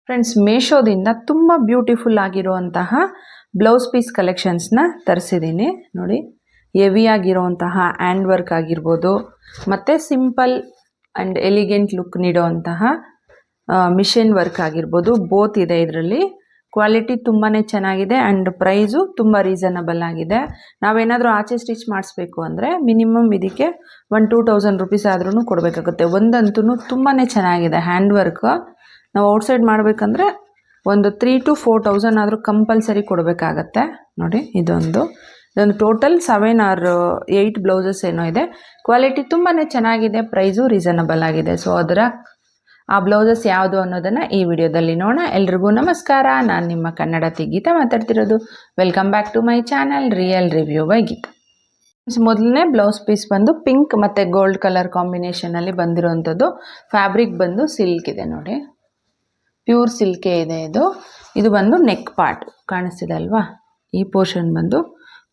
Friends, ಮೀಶೋದಿಂದ ತುಂಬ beautiful ಆಗಿರುವಂತಹ blouse piece ಕಲೆಕ್ಷನ್ಸ್ನ ತರಿಸಿದ್ದೀನಿ. ನೋಡಿ, ಹೆವಿ ಆಗಿರುವಂತಹ ಹ್ಯಾಂಡ್ ವರ್ಕ್ ಆಗಿರ್ಬೋದು, ಮತ್ತು ಸಿಂಪಲ್ ಆ್ಯಂಡ್ ಎಲಿಗೆಂಟ್ ಲುಕ್ ನೀಡುವಂತಹ ಮಿಷಿನ್ ವರ್ಕ್ ಆಗಿರ್ಬೋದು, ಬೋತ್ ಇದೆ ಇದರಲ್ಲಿ. ಕ್ವಾಲಿಟಿ ತುಂಬಾ ಚೆನ್ನಾಗಿದೆ ಆ್ಯಂಡ್ ಪ್ರೈಸು ತುಂಬ ರೀಸನಬಲ್ ಆಗಿದೆ. ನಾವೇನಾದರೂ ಆಚೆ ಸ್ಟಿಚ್ ಮಾಡಿಸ್ಬೇಕು ಅಂದರೆ ಮಿನಿಮಮ್ ಇದಕ್ಕೆ 1,000-2,000 ರುಪೀಸ್ ಆದ್ರೂ ಕೊಡಬೇಕಾಗುತ್ತೆ. ಒಂದಂತೂ ತುಂಬಾ ಚೆನ್ನಾಗಿದೆ ಹ್ಯಾಂಡ್ ವರ್ಕ್. ನಾವು ಔಟ್ಸೈಡ್ ಮಾಡಬೇಕಂದ್ರೆ ಒಂದು 3,000-4,000 ಆದರೂ ಕಂಪಲ್ಸರಿ ಕೊಡಬೇಕಾಗತ್ತೆ. ನೋಡಿ, ಇದೊಂದು ಟೋಟಲ್ 7 or 8 ಬ್ಲೌಸಸ್ ಏನೋ ಇದೆ. ಕ್ವಾಲಿಟಿ ತುಂಬಾ ಚೆನ್ನಾಗಿದೆ, ಪ್ರೈಸು ರೀಸನಬಲ್ ಆಗಿದೆ. ಸೊ ಆ ಬ್ಲೌಸಸ್ ಯಾವುದು ಅನ್ನೋದನ್ನು ಈ ವಿಡಿಯೋದಲ್ಲಿ ನೋಡೋಣ. ಎಲ್ರಿಗೂ ನಮಸ್ಕಾರ, ನಾನು ನಿಮ್ಮ ಕನ್ನಡತಿ ಗೀತಾ ಮಾತಾಡ್ತಿರೋದು. Welcome back to my channel real review by Geeta. ಮೊದಲನೇ ಬ್ಲೌಸ್ ಪೀಸ್ ಬಂದು ಪಿಂಕ್ ಮತ್ತು ಗೋಲ್ಡ್ ಕಲರ್ ಕಾಂಬಿನೇಷನಲ್ಲಿ ಬಂದಿರೋವಂಥದ್ದು. ಫ್ಯಾಬ್ರಿಕ್ ಬಂದು ಸಿಲ್ಕ್ ಇದೆ, ನೋಡಿ ಪ್ಯೂರ್ ಸಿಲ್ಕೇ ಇದೆ ಇದು ಬಂದು ನೆಕ್ ಪಾರ್ಟ್ ಕಾಣಿಸ್ತಿದೆ ಅಲ್ವಾ. ಈ ಪೋರ್ಷನ್ ಬಂದು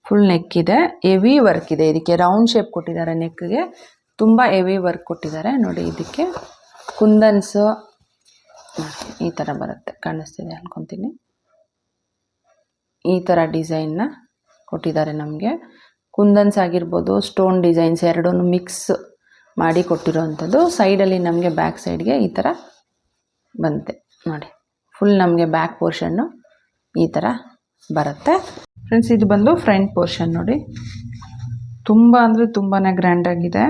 ಫುಲ್ ನೆಕ್ ಇದೆ, ಹೆವಿ ವರ್ಕ್ ಇದೆ. ಇದಕ್ಕೆ ರೌಂಡ್ ಶೇಪ್ ಕೊಟ್ಟಿದ್ದಾರೆ, ನೆಕ್ಗೆ ತುಂಬ ಹೆವಿ ವರ್ಕ್ ಕೊಟ್ಟಿದ್ದಾರೆ. ನೋಡಿ, ಇದಕ್ಕೆ ಕುಂದನ್ಸು ಈ ಥರ ಬರುತ್ತೆ, ಕಾಣಿಸ್ತಿದೆ ಅನ್ಕೊತೀನಿ. ಈ ಥರ ಡಿಸೈನ್ನ ಕೊಟ್ಟಿದ್ದಾರೆ ನಮಗೆ. ಕುಂದನ್ಸ್ ಆಗಿರ್ಬೋದು, ಸ್ಟೋನ್ ಡಿಸೈನ್ಸ್ ಎರಡೂ ಮಿಕ್ಸ್ ಮಾಡಿ ಕೊಟ್ಟಿರೋವಂಥದ್ದು. ಸೈಡಲ್ಲಿ ನಮಗೆ ಬ್ಯಾಕ್ ಸೈಡ್ಗೆ ಈ ಥರ ಬಂತೆ. ನೋಡಿ, ಫುಲ್ ನಮಗೆ ಬ್ಯಾಕ್ ಪೋರ್ಷನ್ನು ಈ ಥರ ಬರುತ್ತೆ. ಫ್ರೆಂಡ್ಸ್, ಇದು ಬಂದು ಫ್ರಂಟ್ ಪೋರ್ಷನ್. ನೋಡಿ, ತುಂಬ ಅಂದರೆ ತುಂಬಾ ಗ್ರ್ಯಾಂಡಾಗಿದೆ.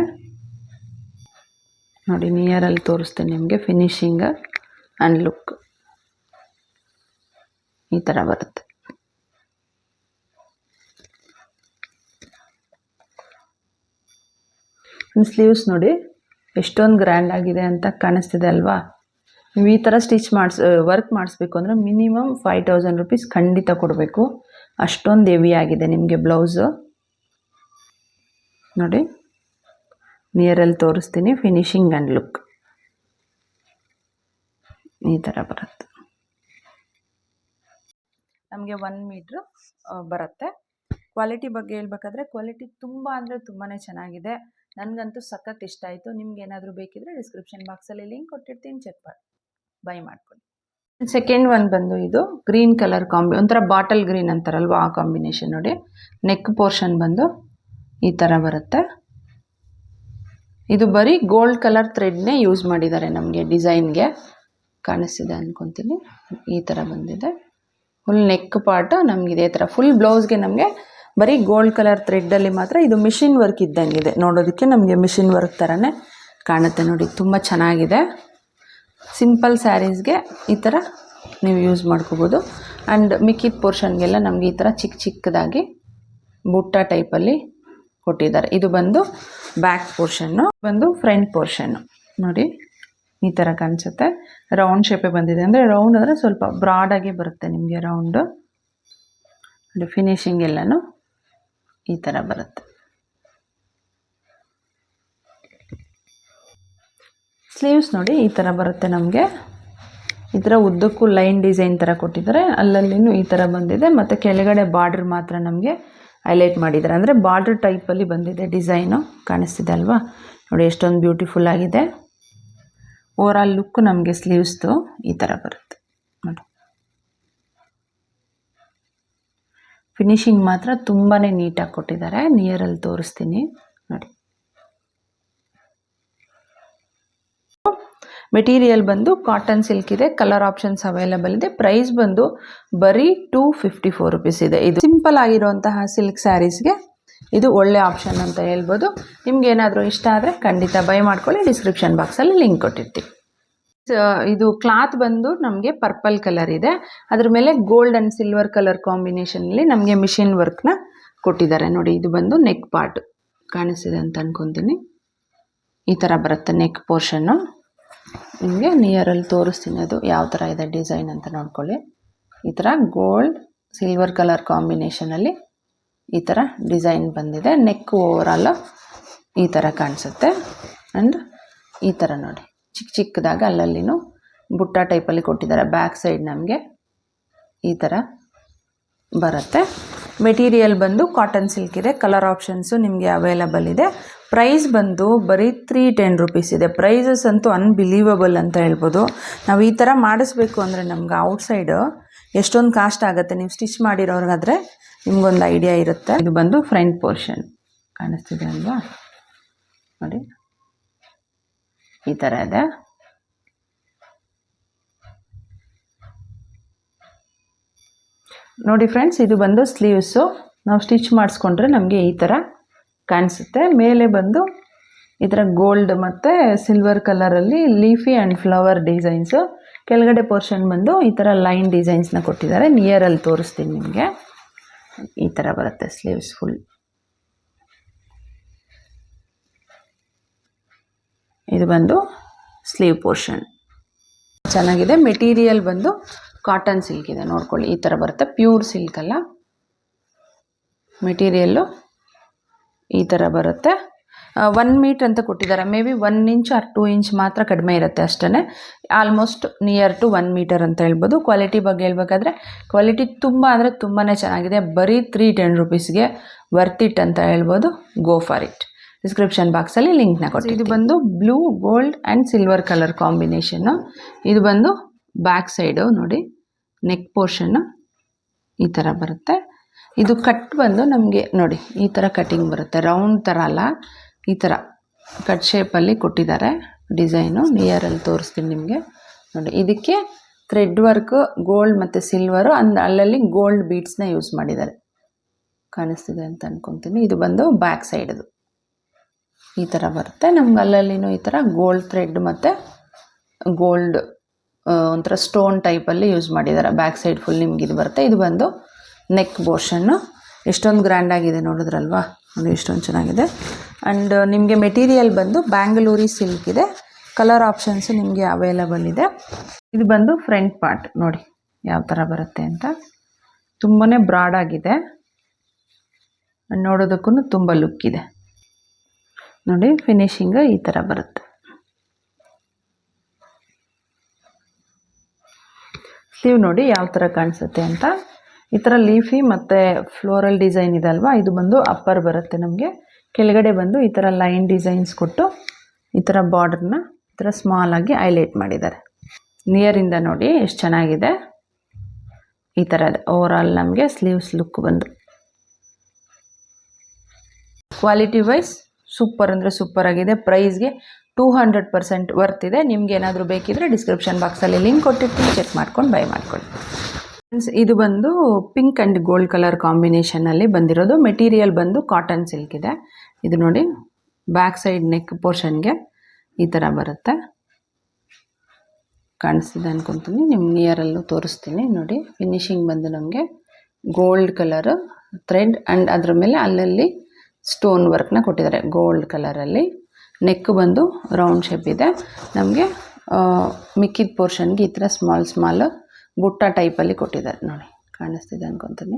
ನೋಡಿ, ನಿಯರಲ್ಲಿ ತೋರಿಸ್ತೇನೆ ನಿಮಗೆ. ಫಿನಿಶಿಂಗ್ ಆ್ಯಂಡ್ ಲುಕ್ ಈ ಥರ ಬರುತ್ತೆ. ಸ್ಲೀವ್ಸ್ ನೋಡಿ ಎಷ್ಟೊಂದು ಗ್ರ್ಯಾಂಡ್ ಆಗಿದೆ ಅಂತ ಕಾಣಿಸ್ತಿದೆ ಅಲ್ವಾ. ನೀವು ಈ ಥರ ವರ್ಕ್ ಮಾಡಿಸ್ಬೇಕು ಅಂದರೆ ಮಿನಿಮಮ್ 5,000 ರುಪೀಸ್ ಖಂಡಿತ ಕೊಡಬೇಕು. ಅಷ್ಟೊಂದು ಹೆವಿ ಆಗಿದೆ ನಿಮಗೆ ಬ್ಲೌಸು. ನೋಡಿ, ನಿಯರಲ್ಲಿ ತೋರಿಸ್ತೀನಿ. ಫಿನಿಶಿಂಗ್ ಆ್ಯಂಡ್ ಲುಕ್ ಈ ಥರ ಬರುತ್ತೆ. ನಮಗೆ 1 ಮೀಟ್ರ್ ಬರುತ್ತೆ. ಕ್ವಾಲಿಟಿ ಬಗ್ಗೆ ಹೇಳ್ಬೇಕಾದ್ರೆ ಕ್ವಾಲಿಟಿ ತುಂಬ ಅಂದರೆ ತುಂಬಾ ಚೆನ್ನಾಗಿದೆ. ನನಗಂತೂ ಸಖತ್ ಇಷ್ಟ ಆಯಿತು. ನಿಮ್ಗೆ ಏನಾದರೂ ಬೇಕಿದ್ರೆ ಡಿಸ್ಕ್ರಿಪ್ಷನ್ ಬಾಕ್ಸಲ್ಲಿ ಲಿಂಕ್ ಕೊಟ್ಟಿರ್ತೀನಿ, ಚೆಕ್ ಮಾಡಿ ಬೈ ಮಾಡ್ಕೊಳ್ಳಿ. ಸೆಕೆಂಡ್ ಒನ್ ಬಂದು ಇದು ಗ್ರೀನ್ ಕಲರ್ ಒಂಥರ ಬಾಟಲ್ ಗ್ರೀನ್ ಅಂತಾರಲ್ವ, ಆ ಕಾಂಬಿನೇಷನ್. ನೋಡಿ, ನೆಕ್ ಪೋರ್ಷನ್ ಬಂದು ಈ ಥರ ಬರುತ್ತೆ. ಇದು ಬರೀ ಗೋಲ್ಡ್ ಕಲರ್ ಥ್ರೆಡ್ನೇ ಯೂಸ್ ಮಾಡಿದ್ದಾರೆ ನಮಗೆ ಡಿಸೈನ್ಗೆ. ಕಾಣಿಸ್ತಿದೆ ಅಂದ್ಕೊತೀನಿ. ಈ ಥರ ಬಂದಿದೆ. ಫುಲ್ ನೆಕ್ ಪಾರ್ಟ್ ನಮ್ಗೆ ಇದೇ ಥರ. ಫುಲ್ ಬ್ಲೌಸ್ಗೆ ನಮಗೆ ಬರೀ ಗೋಲ್ಡ್ ಕಲರ್ ಥ್ರೆಡ್ಡಲ್ಲಿ ಮಾತ್ರ ಇದು ಮಿಷಿನ್ ವರ್ಕ್ ಇದ್ದಂಗಿದೆ. ನೋಡೋದಕ್ಕೆ ನಮಗೆ ಮಿಷಿನ್ ವರ್ಕ್ ಥರನೇ ಕಾಣುತ್ತೆ. ನೋಡಿ, ತುಂಬ ಚೆನ್ನಾಗಿದೆ. ಸಿಂಪಲ್ ಸ್ಯಾರೀಸ್ಗೆ ಈ ಥರ ನೀವು ಯೂಸ್ ಮಾಡ್ಕೋಬೋದು. ಆ್ಯಂಡ್ ಮಿಕ್ಕಿದ ಪೋರ್ಷನ್ಗೆಲ್ಲ ನಮಗೆ ಈ ಥರ ಚಿಕ್ಕ ಚಿಕ್ಕದಾಗಿ ಬುಟ್ಟ ಟೈಪಲ್ಲಿ ಕೊಟ್ಟಿದ್ದಾರೆ. ಇದು ಬಂದು ಬ್ಯಾಕ್ ಪೋರ್ಷನ್ನು, ಬಂದು ಫ್ರಂಟ್ ಪೋರ್ಷನ್ನು. ನೋಡಿ, ಈ ಥರ ಕಾಣಿಸುತ್ತೆ. ರೌಂಡ್ ಶೇಪೇ ಬಂದಿದೆ. ಅಂದರೆ ರೌಂಡ್ ಅಂದರೆ ಸ್ವಲ್ಪ ಬ್ರಾಡಾಗಿ ಬರುತ್ತೆ ನಿಮಗೆ ರೌಂಡು. ನೋಡಿ, ಫಿನಿಶಿಂಗ್ ಎಲ್ಲನೂ ಈ ಥರ ಬರುತ್ತೆ. ಸ್ಲೀವ್ಸ್ ನೋಡಿ ಈ ಥರ ಬರುತ್ತೆ ನಮಗೆ. ಈ ಥರ ಉದ್ದಕ್ಕೂ ಲೈನ್ ಡಿಸೈನ್ ಥರ ಕೊಟ್ಟಿದ್ದಾರೆ. ಅಲ್ಲಲ್ಲಿನೂ ಈ ಥರ ಬಂದಿದೆ. ಮತ್ತು ಕೆಳಗಡೆ ಬಾರ್ಡ್ರ್ ಮಾತ್ರ ನಮಗೆ ಹೈಲೈಟ್ ಮಾಡಿದ್ದಾರೆ. ಅಂದರೆ ಬಾರ್ಡ್ರ್ ಟೈಪಲ್ಲಿ ಬಂದಿದೆ ಡಿಸೈನು. ಕಾಣಿಸ್ತಿದೆ ಅಲ್ವಾ. ನೋಡಿ, ಎಷ್ಟೊಂದು ಬ್ಯೂಟಿಫುಲ್ ಆಗಿದೆ. ಓವರಾಲ್ ಲುಕ್ ನಮಗೆ ಸ್ಲೀವ್ಸ್ದು ಈ ಥರ ಬರುತ್ತೆ. ನೋಡಿ, ಫಿನಿಶಿಂಗ್ ಮಾತ್ರ ತುಂಬಾ ನೀಟಾಗಿ ಕೊಟ್ಟಿದ್ದಾರೆ. ನಿಯರಲ್ಲಿ ತೋರಿಸ್ತೀನಿ. ನೋಡಿ, ಮೆಟೀರಿಯಲ್ ಬಂದು ಕಾಟನ್ ಸಿಲ್ಕ್ ಇದೆ. ಕಲರ್ ಆಪ್ಷನ್ಸ್ ಅವೈಲೇಬಲ್ ಇದೆ. ಪ್ರೈಸ್ ಬಂದು ಬರೀ 254 ರುಪೀಸ್ ಇದೆ. ಇದು ಸಿಂಪಲ್ ಆಗಿರುವಂತಹ ಸಿಲ್ಕ್ ಸ್ಯಾರೀಸ್ಗೆ ಇದು ಒಳ್ಳೆ ಆಪ್ಷನ್ ಅಂತ ಹೇಳ್ಬೋದು. ನಿಮ್ಗೆ ಏನಾದರೂ ಇಷ್ಟ ಆದರೆ ಖಂಡಿತ ಬೈ ಮಾಡ್ಕೊಳ್ಳಿ. ಡಿಸ್ಕ್ರಿಪ್ಷನ್ ಬಾಕ್ಸಲ್ಲಿ ಲಿಂಕ್ ಕೊಟ್ಟಿರ್ತೀವಿ. ಇದು ಕ್ಲಾತ್ ಬಂದು ನಮಗೆ ಪರ್ಪಲ್ ಕಲರ್ ಇದೆ. ಅದ್ರ ಮೇಲೆ ಗೋಲ್ಡ್ ಆ್ಯಂಡ್ ಸಿಲ್ವರ್ ಕಲರ್ ಕಾಂಬಿನೇಷನಲ್ಲಿ ನಮಗೆ ಮಿಷಿನ್ ವರ್ಕ್ನ ಕೊಟ್ಟಿದ್ದಾರೆ. ನೋಡಿ, ಇದು ಬಂದು ನೆಕ್ ಪಾರ್ಟ್ ಕಾಣಿಸ್ತಿದೆ ಅಂತ ಅಂದ್ಕೊತೀನಿ. ಈ ಥರ ಬರುತ್ತೆ ನೆಕ್ ಪೋರ್ಷನ್ನು. ನಿಮಗೆ ನಿಯರಲ್ಲಿ ತೋರಿಸ್ತೀನಿ ಅದು ಯಾವ ಥರ ಇದೆ ಡಿಸೈನ್ ಅಂತ ನೋಡ್ಕೊಳ್ಳಿ. ಈ ಥರ ಗೋಲ್ಡ್ ಸಿಲ್ವರ್ ಕಲರ್ ಕಾಂಬಿನೇಷನಲ್ಲಿ ಈ ಥರ ಡಿಸೈನ್ ಬಂದಿದೆ. ನೆಕ್ ಓವರಾಲ್ ಈ ಥರ ಕಾಣಿಸುತ್ತೆ. ಆ್ಯಂಡ್ ಈ ಥರ ನೋಡಿ, ಚಿಕ್ಕ ಚಿಕ್ಕದಾಗ ಅಲ್ಲಲ್ಲಿನೂ ಬುಟ್ಟ ಟೈಪಲ್ಲಿ ಕೊಟ್ಟಿದ್ದಾರೆ. ಬ್ಯಾಕ್ ಸೈಡ್ ನಮಗೆ ಈ ಥರ ಬರುತ್ತೆ. ಮೆಟೀರಿಯಲ್ ಬಂದು ಕಾಟನ್ ಸಿಲ್ಕ್ ಇದೆ. ಕಲರ್ ಆಪ್ಷನ್ಸು ನಿಮಗೆ ಅವೈಲೇಬಲ್ ಇದೆ. ಪ್ರೈಸ್ ಬಂದು ಬರೀ 310 ರುಪೀಸ್ ಇದೆ. ಪ್ರೈಸಸ್ ಅಂತೂ ಅನ್ಬಿಲೀವಬಲ್ ಅಂತ ಹೇಳ್ಬೋದು. ನಾವು ಈ ಥರ ಮಾಡಿಸ್ಬೇಕು ಅಂದರೆ ನಮ್ಗೆ ಔಟ್ಸೈಡು ಎಷ್ಟೊಂದು ಕಾಸ್ಟ್ ಆಗುತ್ತೆ. ನೀವು ಸ್ಟಿಚ್ ಮಾಡಿರೋರ್ಗಾದರೆ ನಿಮ್ಗೊಂದು ಐಡಿಯಾ ಇರುತ್ತೆ. ಇದು ಬಂದು ಫ್ರಂಟ್ ಪೋರ್ಷನ್ ಕಾಣಿಸ್ತಿದೆ ಅಲ್ವಾ, ನೋಡಿ ಈ ಥರ ಇದೆ. ನೋಡಿ ಫ್ರೆಂಡ್ಸ್, ಇದು ಬಂದು ಸ್ಲೀವ್ಸು. ನಾವು ಸ್ಟಿಚ್ ಮಾಡಿಸ್ಕೊಂಡ್ರೆ ನಮಗೆ ಈ ಥರ ಕಾಣಿಸುತ್ತೆ. ಮೇಲೆ ಬಂದು ಈ ಥರ ಗೋಲ್ಡ್ ಮತ್ತು ಸಿಲ್ವರ್ ಕಲರಲ್ಲಿ ಲೀಫಿ ಆ್ಯಂಡ್ ಫ್ಲವರ್ ಡಿಸೈನ್ಸು. ಕೆಳಗಡೆ ಪೋರ್ಷನ್ ಬಂದು ಈ ಥರ ಲೈನ್ ಡಿಸೈನ್ಸ್ನ ಕೊಟ್ಟಿದ್ದಾರೆ. ನಿಯರಲ್ಲಿ ತೋರಿಸ್ತೀನಿ ನಿಮಗೆ. ಈ ಥರ ಬರುತ್ತೆ ಸ್ಲೀವ್ಸ್ ಫುಲ್. ಇದು ಬಂದು ಸ್ಲೀವ್ ಪೋರ್ಷನ್ ಚೆನ್ನಾಗಿದೆ. ಮೆಟೀರಿಯಲ್ ಬಂದು ಕಾಟನ್ ಸಿಲ್ಕ್ ಇದೆ, ನೋಡ್ಕೊಳ್ಳಿ ಈ ಥರ ಬರುತ್ತೆ. ಪ್ಯೂರ್ ಸಿಲ್ಕ್ ಅಲ್ಲ, ಮೆಟೀರಿಯಲ್ಲು ಈ ಥರ ಬರುತ್ತೆ. 1 ಮೀಟ್ರ್ ಅಂತ ಕೊಟ್ಟಿದ್ದಾರೆ. May be 1 inch or 2 inch ಮಾತ್ರ ಕಡಿಮೆ ಇರುತ್ತೆ ಅಷ್ಟೇ. ಆಲ್ಮೋಸ್ಟ್ ನಿಯರ್ ಟು 1 ಮೀಟರ್ ಅಂತ ಹೇಳ್ಬೋದು. ಕ್ವಾಲಿಟಿ ಬಗ್ಗೆ ಹೇಳ್ಬೇಕಾದ್ರೆ ಕ್ವಾಲಿಟಿ ತುಂಬ ಅಂದರೆ ತುಂಬಾ ಚೆನ್ನಾಗಿದೆ. ಬರೀ 310 ರುಪೀಸ್ಗೆ ವರ್ತ್ ಇಟ್ ಅಂತ ಹೇಳ್ಬೋದು. Go for it. ಡಿಸ್ಕ್ರಿಪ್ಷನ್ ಬಾಕ್ಸಲ್ಲಿ ಲಿಂಕ್ನ ಕೊಡ್ತೀನಿ. ಇದು ಬಂದು blue, gold and silver colour combination. ಇದು ಬಂದು ಬ್ಯಾಕ್ ಸೈಡು ನೋಡಿ, ನೆಕ್ ಪೋರ್ಷನ್ನು ಈ ಥರ ಬರುತ್ತೆ. ಇದು ಕಟ್ ಬಂದು ನಮಗೆ ನೋಡಿ ಈ ಥರ ಕಟಿಂಗ್ ಬರುತ್ತೆ. ರೌಂಡ್ ಥರ ಅಲ್ಲ, ಈ ಥರ ಕಟ್ ಶೇಪಲ್ಲಿ ಕೊಟ್ಟಿದ್ದಾರೆ ಡಿಸೈನು. ನಿಯರಲ್ಲಿ ತೋರಿಸ್ತೀನಿ ನಿಮಗೆ. ನೋಡಿ ಇದಕ್ಕೆ ಥ್ರೆಡ್ ವರ್ಕ್, ಗೋಲ್ಡ್ ಮತ್ತು ಸಿಲ್ವರು, ಅಲ್ಲಲ್ಲಿ ಗೋಲ್ಡ್ ಬೀಡ್ಸ್ನ ಯೂಸ್ ಮಾಡಿದ್ದಾರೆ. ಕಾಣಿಸ್ತಿದೆ ಅಂತ ಅಂದ್ಕೊತೀನಿ. ಇದು ಬಂದು ಬ್ಯಾಕ್ ಸೈಡದು ಈ ಥರ ಬರುತ್ತೆ. ನಮ್ಗೆ ಅಲ್ಲಲ್ಲಿನೂ ಈ ಥರ ಗೋಲ್ಡ್ ಥ್ರೆಡ್ ಮತ್ತು ಗೋಲ್ಡ್ ಒಂಥರ ಸ್ಟೋನ್ ಟೈಪಲ್ಲಿ ಯೂಸ್ ಮಾಡಿದ್ದಾರೆ. ಬ್ಯಾಕ್ ಸೈಡ್ ಫುಲ್ ನಿಮ್ಗೆ ಇದು ಬರುತ್ತೆ. ಇದು ಬಂದು ನೆಕ್ ಪೋರ್ಷನ್ನು. ಎಷ್ಟೊಂದು ಗ್ರ್ಯಾಂಡಾಗಿದೆ ನೋಡಿದ್ರಲ್ವಾ, ನೋಡಿ ಎಷ್ಟೊಂದು ಚೆನ್ನಾಗಿದೆ. ಆ್ಯಂಡ್ ನಿಮಗೆ ಮೆಟೀರಿಯಲ್ ಬಂದು ಬ್ಯಾಂಗ್ಳೂರಿ ಸಿಲ್ಕ್ ಇದೆ. ಕಲರ್ ಆಪ್ಷನ್ಸು ನಿಮಗೆ ಅವೈಲಬಲ್ ಇದೆ. ಇದು ಬಂದು ಫ್ರಂಟ್ ಪಾರ್ಟ್ ನೋಡಿ ಯಾವ ಥರ ಬರುತ್ತೆ ಅಂತ. ತುಂಬಾ ಬ್ರಾಡ್ ಆಗಿದೆ, ನೋಡೋದಕ್ಕೂ ತುಂಬ ಲುಕ್ ಇದೆ. ನೋಡಿ ಫಿನಿಶಿಂಗ್ ಈ ಥರ ಬರುತ್ತೆ. ಸ್ಲೀವ್ ನೋಡಿ ಯಾವ ಥರ ಕಾಣಿಸುತ್ತೆ ಅಂತ. ಈ ಥರ ಲೀಫಿ ಮತ್ತು ಫ್ಲೋರಲ್ ಡಿಸೈನ್ ಇದೆ ಅಲ್ವಾ, ಇದು ಬಂದು ಅಪ್ಪರ್ ಬರುತ್ತೆ ನಮಗೆ. ಕೆಳಗಡೆ ಬಂದು ಈ ಥರ ಲೈನ್ ಡಿಸೈನ್ಸ್ ಕೊಟ್ಟು ಈ ಥರ ಬಾರ್ಡ್ರನ್ನ ಈ ಥರ ಸ್ಮಾಲಾಗಿ ಹೈಲೈಟ್ ಮಾಡಿದ್ದಾರೆ. ನಿಯರಿಂದ ನೋಡಿ ಎಷ್ಟು ಚೆನ್ನಾಗಿದೆ. ಈ ಥರ ಓವರಾಲ್ ನಮಗೆ ಸ್ಲೀವ್ಸ್ ಲುಕ್ ಬಂದು ಕ್ವಾಲಿಟಿ ವೈಸ್ ಸೂಪರ್ ಅಂದರೆ ಸೂಪರ್ ಆಗಿದೆ. ಪ್ರೈಸ್ಗೆ 200% ವರ್ತ್ ಇದೆ. ನಿಮ್ಗೆ ಏನಾದರೂ ಬೇಕಿದ್ರೆ ಡಿಸ್ಕ್ರಿಪ್ಷನ್ ಬಾಕ್ಸಲ್ಲಿ ಲಿಂಕ್ ಕೊಟ್ಟಿರ್ತೀನಿ, ಚೆಕ್ ಮಾಡ್ಕೊಂಡು ಬೈ ಮಾಡ್ಕೊಳ್ಳಿ. ಇದು ಬಂದು ಪಿಂಕ್ ಆ್ಯಂಡ್ ಗೋಲ್ಡ್ ಕಲರ್ ಕಾಂಬಿನೇಷನಲ್ಲಿ ಬಂದಿರೋದು. ಮೆಟೀರಿಯಲ್ ಬಂದು ಕಾಟನ್ ಸಿಲ್ಕ್ ಇದೆ. ಇದು ನೋಡಿ ಬ್ಯಾಕ್ ಸೈಡ್ ನೆಕ್ ಪೋರ್ಷನ್ಗೆ ಈ ಥರ ಬರುತ್ತೆ. ಕಾಣಿಸ್ತಿದೆ ಅಂದ್ಕೊತೀನಿ, ನಿಮ್ಮ ನಿಯರಲ್ಲೂ ತೋರಿಸ್ತೀನಿ ನೋಡಿ. ಫಿನಿಶಿಂಗ್ ಬಂದು ನಮಗೆ ಗೋಲ್ಡ್ ಕಲರ್ ಥ್ರೆಡ್ ಆ್ಯಂಡ್ ಅದ್ರ ಮೇಲೆ ಅಲ್ಲಲ್ಲಿ ಸ್ಟೋನ್ ವರ್ಕ್ನ ಕೊಟ್ಟಿದ್ದಾರೆ ಗೋಲ್ಡ್ ಕಲರಲ್ಲಿ. ನೆಕ್ ಬಂದು ರೌಂಡ್ ಶೇಪ್ ಇದೆ. ನಮಗೆ ಮಿಕ್ಕಿದ ಪೋರ್ಷನ್ಗೆ ಈ ಥರ ಸ್ಮಾಲ್ ಬುಟ್ಟ ಟೈಪಲ್ಲಿ ಕೊಟ್ಟಿದ್ದಾರೆ ನೋಡಿ. ಕಾಣಿಸ್ತಿದೆ ಅಂದ್ಕೊತೀನಿ,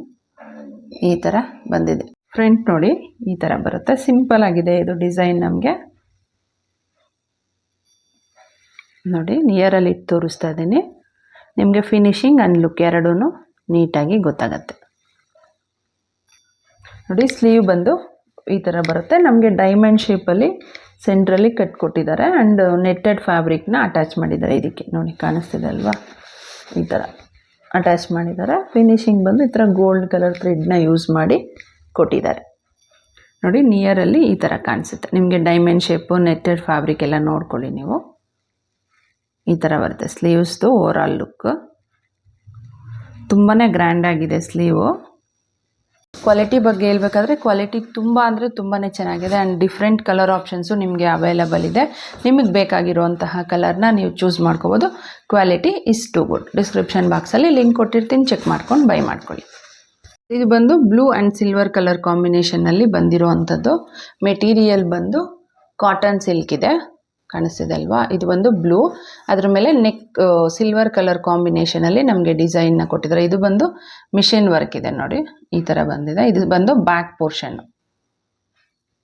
ಈ ಥರ ಬಂದಿದೆ. ಫ್ರಂಟ್ ನೋಡಿ ಈ ಥರ ಬರುತ್ತೆ. ಸಿಂಪಲ್ ಆಗಿದೆ ಇದು ಡಿಸೈನ್. ನಮಗೆ ನೋಡಿ ನಿಯರಲ್ಲಿ ಇಟ್ಟು ತೋರಿಸ್ತಾ ಇದ್ದೀನಿ. ನಿಮಗೆ ಫಿನಿಶಿಂಗ್ ಆ್ಯಂಡ್ ಲುಕ್ ಎರಡೂ ನೀಟಾಗಿ ಗೊತ್ತಾಗತ್ತೆ. ನೋಡಿ ಸ್ಲೀವ್ ಬಂದು ಈ ಥರ ಬರುತ್ತೆ. ನಮಗೆ ಡೈಮಂಡ್ ಶೇಪಲ್ಲಿ ಸೆಂಟ್ರಲ್ಲಿ ಕಟ್ ಕೊಟ್ಟಿದ್ದಾರೆ ಆ್ಯಂಡ್ ನೆಟ್ಟೆಡ್ ಫ್ಯಾಬ್ರಿಕ್ನ ಅಟ್ಯಾಚ್ ಮಾಡಿದ್ದಾರೆ ಇದಕ್ಕೆ. ನೋಡಿ ಕಾಣಿಸ್ತಿದೆ ಅಲ್ವಾ, ಈ ಥರ ಅಟ್ಯಾಚ್ ಮಾಡಿದ್ದಾರೆ. ಫಿನಿಶಿಂಗ್ ಬಂದು ಈ ಥರ ಗೋಲ್ಡ್ ಕಲರ್ ಥ್ರೆಡ್ನ ಯೂಸ್ ಮಾಡಿ ಕೊಟ್ಟಿದ್ದಾರೆ ನೋಡಿ. ನಿಯರಲ್ಲಿ ಈ ಥರ ಕಾಣಿಸುತ್ತೆ ನಿಮಗೆ. ಡೈಮಂಡ್ ಶೇಪು, ನೆಟ್ಟೆಡ್ ಫ್ಯಾಬ್ರಿಕ್ ಎಲ್ಲ ನೋಡ್ಕೊಳ್ಳಿ ನೀವು. ಈ ಥರ ಬರುತ್ತೆ ಸ್ಲೀವ್ಸ್ದು ಓವರಾಲ್ ಲುಕ್. ತುಂಬಾ ಗ್ರ್ಯಾಂಡಾಗಿದೆ ಸ್ಲೀವು. ಕ್ವಾಲಿಟಿ ಬಗ್ಗೆ ಹೇಳ್ಬೇಕಾದ್ರೆ ಕ್ವಾಲಿಟಿ ತುಂಬ ಅಂದರೆ ತುಂಬಾ ಚೆನ್ನಾಗಿದೆ. ಆ್ಯಂಡ್ ಡಿಫ್ರೆಂಟ್ ಕಲರ್ ಆಪ್ಷನ್ಸು ನಿಮಗೆ ಅವೈಲಬಲ್ ಇದೆ. ನಿಮಗೆ ಬೇಕಾಗಿರುವಂತಹ ಕಲರ್ನ ನೀವು ಚೂಸ್ ಮಾಡ್ಕೋಬೋದು. Quality is too good. Description ಬಾಕ್ಸಲ್ಲಿ ಲಿಂಕ್ ಕೊಟ್ಟಿರ್ತೀನಿ, ಚೆಕ್ ಮಾಡ್ಕೊಂಡು ಬೈ ಮಾಡ್ಕೊಳ್ಳಿ. ಇದು ಬಂದು ಬ್ಲೂ ಆ್ಯಂಡ್ ಸಿಲ್ವರ್ ಕಲರ್ ಕಾಂಬಿನೇಷನ್ನಲ್ಲಿ ಬಂದಿರೋ ಅಂಥದ್ದು. ಮೆಟೀರಿಯಲ್ ಬಂದು ಕಾಟನ್ ಸಿಲ್ಕ್ ಇದೆ, ಕಾಣಿಸ್ತಿದೆ ಅಲ್ವಾ. ಇದು ಬಂದು ಬ್ಲೂ, ಅದ್ರ ಮೇಲೆ ನೆಕ್ ಸಿಲ್ವರ್ ಕಲರ್ ಕಾಂಬಿನೇಷನಲ್ಲಿ ನಮಗೆ ಡಿಸೈನ್ನ ಕೊಟ್ಟಿದ್ದಾರೆ. ಇದು ಬಂದು ಮಿಷಿನ್ ವರ್ಕ್ ಇದೆ ನೋಡಿ, ಈ ಥರ ಬಂದಿದೆ. ಇದು ಬಂದು ಬ್ಯಾಕ್ ಪೋರ್ಷನ್ನು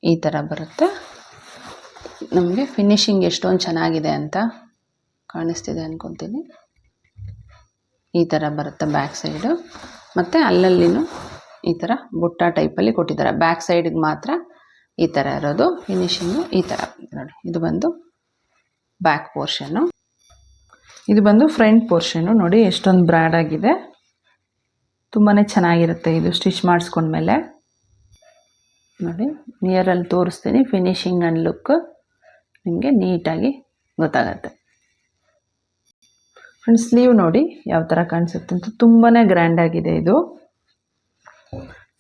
ಈ ಥರ ಬರುತ್ತೆ. ನಮಗೆ ಫಿನಿಶಿಂಗ್ ಎಷ್ಟೊಂದು ಚೆನ್ನಾಗಿದೆ ಅಂತ ಕಾಣಿಸ್ತಿದೆ ಅಂದ್ಕೊತೀನಿ. ಈ ಥರ ಬರುತ್ತೆ ಬ್ಯಾಕ್ ಸೈಡು. ಮತ್ತು ಅಲ್ಲಲ್ಲಿನೂ ಈ ಥರ ಬುಟ್ಟ ಟೈಪಲ್ಲಿ ಕೊಟ್ಟಿದ್ದಾರೆ. ಬ್ಯಾಕ್ ಸೈಡಿಗೆ ಮಾತ್ರ ಈ ಥರ ಇರೋದು ಫಿನಿಶಿಂಗು ಈ ಥರ ನೋಡಿ. ಇದು ಬಂದು ಬ್ಯಾಕ್ ಪೋರ್ಷನ್ನು, ಇದು ಬಂದು ಫ್ರಂಟ್ ಪೋರ್ಷನ್ನು. ನೋಡಿ ಎಷ್ಟೊಂದು ಬ್ರಾಡ್ ಆಗಿದೆ, ತುಂಬಾ ಚೆನ್ನಾಗಿರುತ್ತೆ ಇದು ಸ್ಟಿಚ್ ಮಾಡಿಸ್ಕೊಂಡ್ಮೇಲೆ. ನೋಡಿ ನಿಯರಲ್ಲಿ ತೋರಿಸ್ತೀನಿ, ಫಿನಿಶಿಂಗ್ ಆ್ಯಂಡ್ ಲುಕ್ ನಿಮಗೆ ನೀಟಾಗಿ ಗೊತ್ತಾಗತ್ತೆ. ಫ್ರೆಂಡ್ಸ್ ಸ್ಲೀವ್ ನೋಡಿ ಯಾವ ಥರ ಕಾಣಿಸುತ್ತೆ ಅಂತ, ತುಂಬಾ ಗ್ರ್ಯಾಂಡಾಗಿದೆ ಇದು.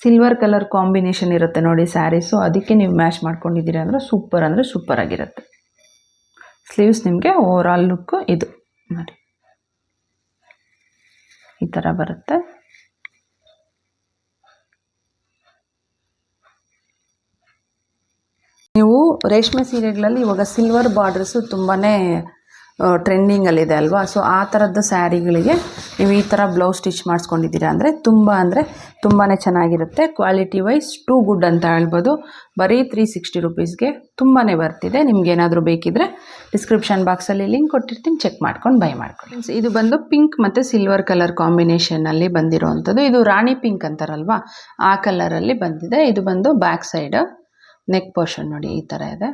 ಸಿಲ್ವರ್ ಕಲರ್ ಕಾಂಬಿನೇಷನ್ ಇರುತ್ತೆ ನೋಡಿ ಸ್ಯಾರೀಸು, ಅದಕ್ಕೆ ನೀವು ಮ್ಯಾಚ್ ಮಾಡ್ಕೊಂಡಿದ್ದೀರಿ ಅಂದರೆ ಸೂಪರ್ ಆಗಿರುತ್ತೆ. ಸ್ಲೀವ್ಸ್ ನಿಮಗೆ ಓವರ್ ಆಲ್ ಲುಕ್ಕು ಇದು ನೋಡಿ ಈ ಥರ ಬರುತ್ತೆ. ನೀವು ರೇಷ್ಮೆ ಸೀರೆಗಳಲ್ಲಿ ಇವಾಗ ಸಿಲ್ವರ್ ಬಾರ್ಡರ್ಸು ತುಂಬಾ ಟ್ರೆಂಡಿಂಗಲ್ಲಿದೆ ಅಲ್ವಾ. ಸೊ ಆ ಥರದ್ದು ಸ್ಯಾರಿಗಳಿಗೆ ನೀವು ಈ ಥರ ಬ್ಲೌಸ್ ಸ್ಟಿಚ್ ಮಾಡಿಸ್ಕೊಂಡಿದ್ದೀರಾ ಅಂದರೆ ತುಂಬಾ ಚೆನ್ನಾಗಿರುತ್ತೆ. ಕ್ವಾಲಿಟಿ ವೈಸ್ ಟೂ ಗುಡ್ ಅಂತ ಹೇಳ್ಬೋದು. ಬರೀ 360 ರುಪೀಸ್ಗೆ ತುಂಬಾ ಬರ್ತಿದೆ. ನಿಮ್ಗೇನಾದರೂ ಬೇಕಿದ್ದರೆ ಡಿಸ್ಕ್ರಿಪ್ಷನ್ ಬಾಕ್ಸಲ್ಲಿ ಲಿಂಕ್ ಕೊಟ್ಟಿರ್ತೀನಿ, ಚೆಕ್ ಮಾಡ್ಕೊಂಡು ಬೈ ಮಾಡ್ಕೊಳ್ಳಿ. ಇದು ಬಂದು ಪಿಂಕ್ ಮತ್ತು ಸಿಲ್ವರ್ ಕಲರ್ ಕಾಂಬಿನೇಷನಲ್ಲಿ ಬಂದಿರೋವಂಥದ್ದು. ಇದು ರಾಣಿ ಪಿಂಕ್ ಅಂತಾರಲ್ವಾ, ಆ ಕಲರಲ್ಲಿ ಬಂದಿದೆ. ಇದು ಬಂದು ಬ್ಯಾಕ್ ಸೈಡ್ ನೆಕ್ ಪೋರ್ಷನ್ ನೋಡಿ ಈ ಥರ ಇದೆ.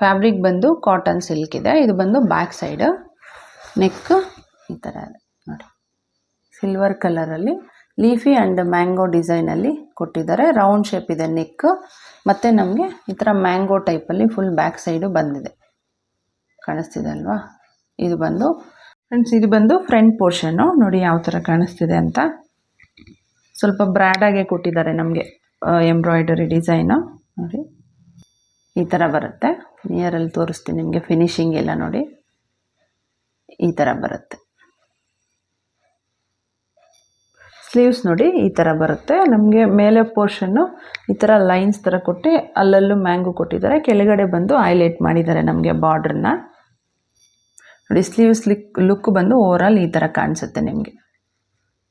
ಫ್ಯಾಬ್ರಿಕ್ ಬಂದು ಕಾಟನ್ ಸಿಲ್ಕ್ ಇದೆ. ಇದು ಬಂದು ಬ್ಯಾಕ್ ಸೈಡ್ ನೆಕ್ ಈ ಥರ ಇದೆ ನೋಡಿ. ಸಿಲ್ವರ್ ಕಲರಲ್ಲಿ ಲೀಫಿ ಆ್ಯಂಡ್ ಮ್ಯಾಂಗೋ ಡಿಸೈನಲ್ಲಿ ಕೊಟ್ಟಿದ್ದಾರೆ. ರೌಂಡ್ ಶೇಪ್ ಇದೆ ನೆಕ್, ಮತ್ತು ನಮಗೆ ಈ ಥರ ಮ್ಯಾಂಗೋ ಟೈಪಲ್ಲಿ ಫುಲ್ ಬ್ಯಾಕ್ ಸೈಡು ಬಂದಿದೆ, ಕಾಣಿಸ್ತಿದೆ ಅಲ್ವಾ. ಇದು ಬಂದು ಫ್ರೆಂಡ್ಸ್ ಇದು ಬಂದು ಫ್ರಂಟ್ ಪೋರ್ಷನ್ನು ನೋಡಿ ಯಾವ ಥರ ಕಾಣಿಸ್ತಿದೆ ಅಂತ. ಸ್ವಲ್ಪ ಬ್ರ್ಯಾಡಾಗೆ ಕೊಟ್ಟಿದ್ದಾರೆ ನಮಗೆ ಎಂಬ್ರಾಯ್ಡರಿ ಡಿಸೈನು ನೋಡಿ ಈ ಥರ ಬರುತ್ತೆ. ನಿಯರಲ್ಲಿ ತೋರಿಸ್ತೀನಿ ನಿಮಗೆ ಫಿನಿಶಿಂಗ್ ಎಲ್ಲ ನೋಡಿ ಈ ಥರ ಬರುತ್ತೆ. ಸ್ಲೀವ್ಸ್ ನೋಡಿ ಈ ಥರ ಬರುತ್ತೆ. ನಮಗೆ ಮೇಲೆ ಪೋರ್ಷನ್ನು ಈ ಥರ ಲೈನ್ಸ್ ಥರ ಕೊಟ್ಟು ಅಲ್ಲಲ್ಲೂ ಮ್ಯಾಂಗೋ ಕೊಟ್ಟಿದ್ದಾರೆ. ಕೆಳಗಡೆ ಬಂದು ಹೈಲೈಟ್ ಮಾಡಿದ್ದಾರೆ ನಮಗೆ ಬಾರ್ಡ್ರನ್ನ ನೋಡಿ. ಸ್ಲೀವ್ಸ್ ಲುಕ್ ಬಂದು ಓವರಾಲ್ ಈ ಥರ ಕಾಣಿಸುತ್ತೆ ನಿಮಗೆ.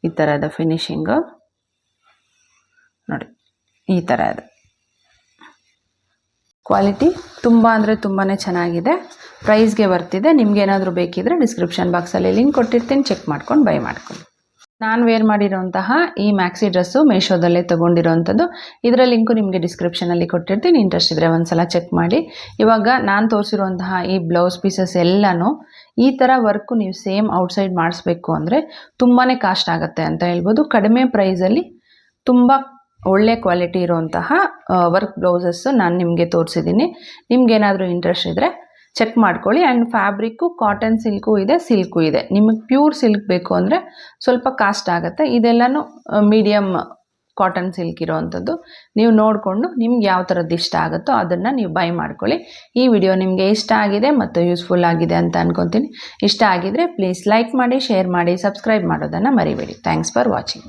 ಈ ಥರದ ಫಿನಿಶಿಂಗು ನೋಡಿ ಈ ಥರ ಇದೆ. ಕ್ವಾಲಿಟಿ ತುಂಬ ಅಂದರೆ ತುಂಬಾ ಚೆನ್ನಾಗಿದೆ, ಪ್ರೈಸ್ಗೆ ಬರ್ತಿದೆ. ನಿಮ್ಗೇನಾದರೂ ಬೇಕಿದ್ದರೆ ಡಿಸ್ಕ್ರಿಪ್ಷನ್ ಬಾಕ್ಸಲ್ಲಿ ಲಿಂಕ್ ಕೊಟ್ಟಿರ್ತೀನಿ, ಚೆಕ್ ಮಾಡ್ಕೊಂಡು ಬೈ ಮಾಡ್ಕೊಳ್ಳಿ. ನಾನು ವೇರ್ ಮಾಡಿರೋಂತಹ ಈ ಮ್ಯಾಕ್ಸಿ ಡ್ರೆಸ್ಸು ಮೀಶೋದಲ್ಲೇ ತೊಗೊಂಡಿರೋವಂಥದ್ದು. ಇದರ ಲಿಂಕು ನಿಮಗೆ ಡಿಸ್ಕ್ರಿಪ್ಷನಲ್ಲಿ ಕೊಟ್ಟಿರ್ತೀನಿ, ಇಂಟ್ರೆಸ್ಟ್ ಇದ್ದರೆ ಒಂದು ಸಲ ಚೆಕ್ ಮಾಡಿ. ಇವಾಗ ನಾನು ತೋರಿಸಿರುವಂತಹ ಈ ಬ್ಲೌಸ್ ಪೀಸಸ್ ಎಲ್ಲನೂ ಈ ಥರ ವರ್ಕು ನೀವು ಸೇಮ್ ಔಟ್ಸೈಡ್ ಮಾಡಿಸ್ಬೇಕು ಅಂದರೆ ತುಂಬಾ ಕಾಸ್ಟ್ ಆಗುತ್ತೆ ಅಂತ ಹೇಳ್ಬೋದು. ಕಡಿಮೆ ಪ್ರೈಸಲ್ಲಿ ತುಂಬ ಒಳ್ಳೆ ಕ್ವಾಲಿಟಿ ಇರುವಂತಹ ವರ್ಕ್ ಬ್ಲೌಸಸ್ಸು ನಾನು ನಿಮಗೆ ತೋರಿಸಿದ್ದೀನಿ. ನಿಮ್ಗೇನಾದರೂ ಇಂಟ್ರೆಸ್ಟ್ ಇದ್ದರೆ ಚೆಕ್ ಮಾಡ್ಕೊಳ್ಳಿ. ಆ್ಯಂಡ್ ಫ್ಯಾಬ್ರಿಕ್ಕು ಕಾಟನ್ ಸಿಲ್ಕು ಇದೆ, ಸಿಲ್ಕು ಇದೆ. ನಿಮಗೆ ಪ್ಯೂರ್ ಸಿಲ್ಕ್ ಬೇಕು ಅಂದರೆ ಸ್ವಲ್ಪ ಕಾಸ್ಟ್ ಆಗುತ್ತೆ. ಇದೆಲ್ಲನೂ ಮೀಡಿಯಮ್ ಕಾಟನ್ ಸಿಲ್ಕ್ ಇರೋವಂಥದ್ದು. ನೀವು ನೋಡಿಕೊಂಡು ನಿಮ್ಗೆ ಯಾವ ಥರದ್ದು ಇಷ್ಟ ಆಗುತ್ತೋ ಅದನ್ನು ನೀವು ಬೈ ಮಾಡ್ಕೊಳ್ಳಿ. ಈ ವಿಡಿಯೋ ನಿಮಗೆ ಇಷ್ಟ ಆಗಿದೆ ಮತ್ತು ಯೂಸ್ಫುಲ್ ಆಗಿದೆ ಅಂತ ಅನ್ಕೊತೀನಿ. ಇಷ್ಟ ಆಗಿದರೆ ಪ್ಲೀಸ್ ಲೈಕ್ ಮಾಡಿ, ಶೇರ್ ಮಾಡಿ, ಸಬ್ಸ್ಕ್ರೈಬ್ ಮಾಡೋದನ್ನು ಮರಿಬೇಡಿ. Thanks for watching.